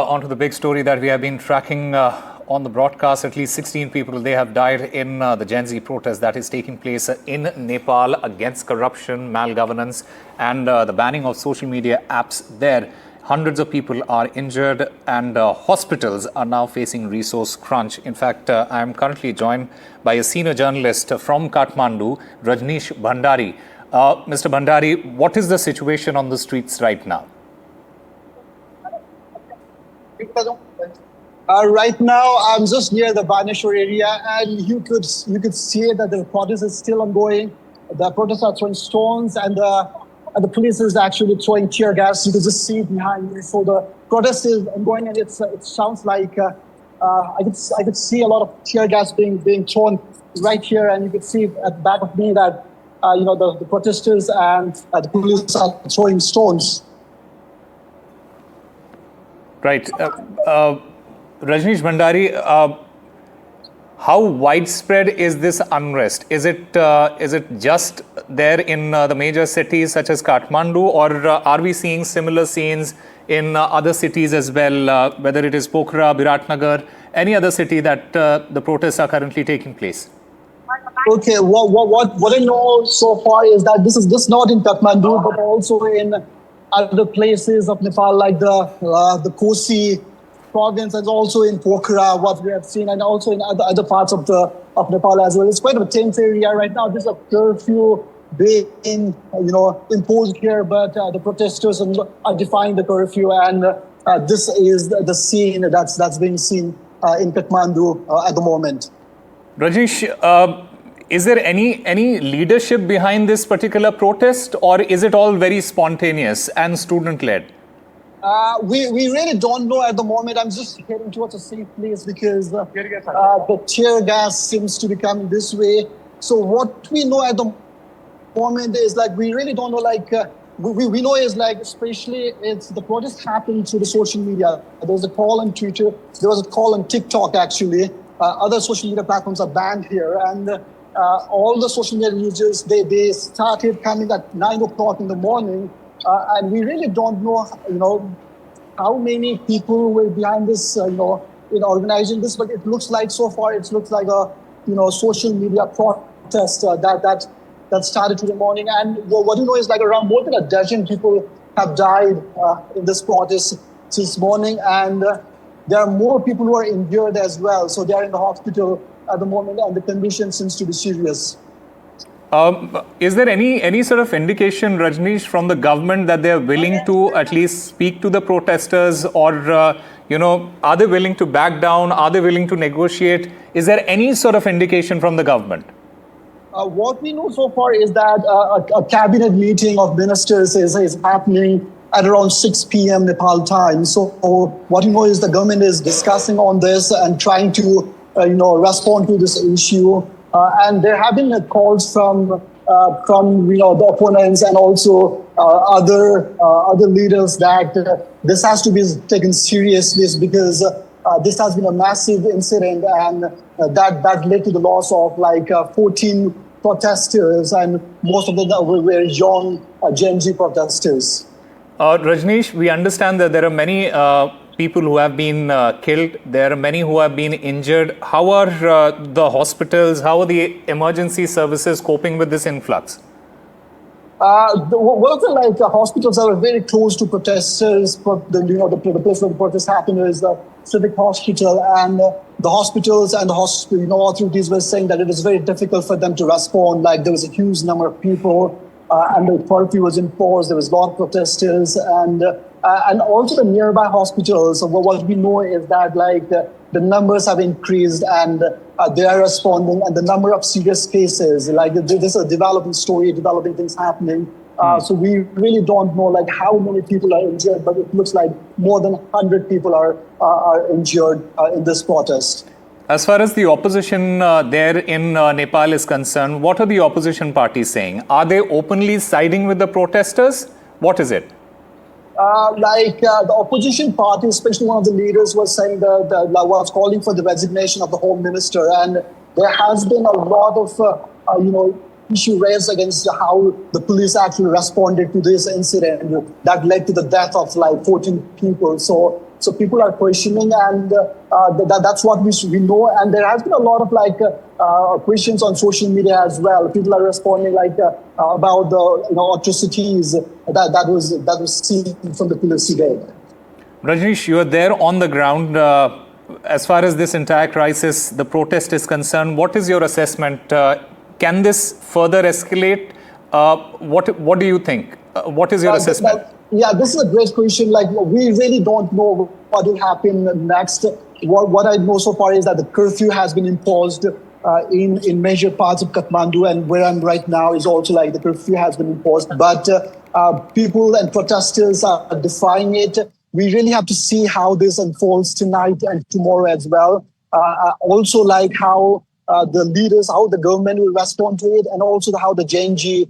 On to the big story that we have been tracking on the broadcast. At least 16 people, they have died in the Gen Z protest that is taking place in Nepal against corruption, malgovernance and the banning of social media apps there. Hundreds of people are injured and hospitals are now facing resource crunch. In fact, I am currently joined by a senior journalist from Kathmandu, Rajneesh Bhandari. Mr. Bhandari, what is the situation on the streets right now? Right now, I'm just near the Baneshwar area, and you could see that the protest is still ongoing. The protesters are throwing stones, and the police is actually throwing tear gas. You can just see it behind me. So the protest is ongoing, and it sounds like I could see a lot of tear gas being thrown right here, and you could see at the back of me that the protesters and the police are throwing stones. Right. Rajneesh Bhandari, how widespread is this unrest? Is it just there in the major cities such as Kathmandu, or are we seeing similar scenes in other cities as well, whether it is Pokhara, Biratnagar, any other city that the protests are currently taking place? Okay, what I know so far is that this is not in Kathmandu, but also in other places of Nepal, like the Kosi province, and also in Pokhara, what we have seen, and also in other parts of Nepal as well. It's quite a tense area right now. There's a curfew being imposed here, but the protesters are defying the curfew, and this is the scene that's being seen in Kathmandu at the moment. Rajneesh, is there any leadership behind this particular protest, or is it all very spontaneous and student-led? We really don't know at the moment. I'm just heading towards a safe place because the tear gas seems to be coming this way. So what we know at the moment is we really don't know. We know is especially the protest happened through the social media. There was a call on Twitter. There was a call on TikTok actually. Other social media platforms are banned here, and all the social media users they started coming at 9 o'clock in the morning. And we really don't know, how many people were behind this, in organizing this. But it looks like so far, it looks like a, social media protest that started today morning. And what you know is around more than a dozen people have died in this protest since morning, and there are more people who are injured as well. So they are in the hospital at the moment, and the condition seems to be serious. Is there any sort of indication, Rajneesh, from the government that they are willing to at least speak to the protesters, or are they willing to back down? Are they willing to negotiate? Is there any sort of indication from the government? What we know so far is that a cabinet meeting of ministers is happening at around 6 p.m. Nepal time. So what you know is the government is discussing on this and trying to respond to this issue. And there have been calls from the opponents and also other leaders that this has to be taken seriously, because this has been a massive incident, and that led to the loss of 14 protesters, and most of them were young Gen Z protesters. Rajneesh, we understand that there are many people who have been killed. There are many who have been injured. How are the hospitals, how are the emergency services coping with this influx? One of the hospitals that are very close to protesters, the place where the protest happened is the civic hospital, and the hospitals and the authorities were saying that it was very difficult for them to respond. There was a huge number of people, and the curfew was enforced. There was a lot of protesters, and also the nearby hospitals. What we know is that the numbers have increased, and they are responding, and the number of serious cases, this is a developing story, developing things happening. So we really don't know how many people are injured, but it looks like more than 100 people are injured in this protest. As far as the opposition there in Nepal is concerned, what are the opposition parties saying? Are they openly siding with the protesters? What is it? The opposition party, especially one of the leaders, was saying was calling for the resignation of the Home Minister, and there has been a lot of issue raised against how the police actually responded to this incident that led to the death of 14 people. So So people are questioning, and that's what we know. And there has been a lot of questions on social media as well. People are responding about the atrocities that was seen from the pillars today. Rajneesh, you are there on the ground. As far as this entire crisis, the protest is concerned, what is your assessment? Can this further escalate? What do you think? What is your assessment? Yeah, this is a great question. We really don't know what will happen next. What I know so far is that the curfew has been imposed in major parts of Kathmandu, and where I'm right now is also the curfew has been imposed. But people and protesters are defying it. We really have to see how this unfolds tonight and tomorrow as well. Also, how the leaders, how the government will respond to it, and also how the JNG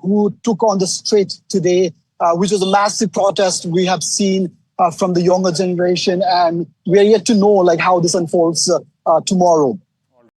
who took on the street today, which was a massive protest we have seen from the younger generation, and we are yet to know how this unfolds tomorrow.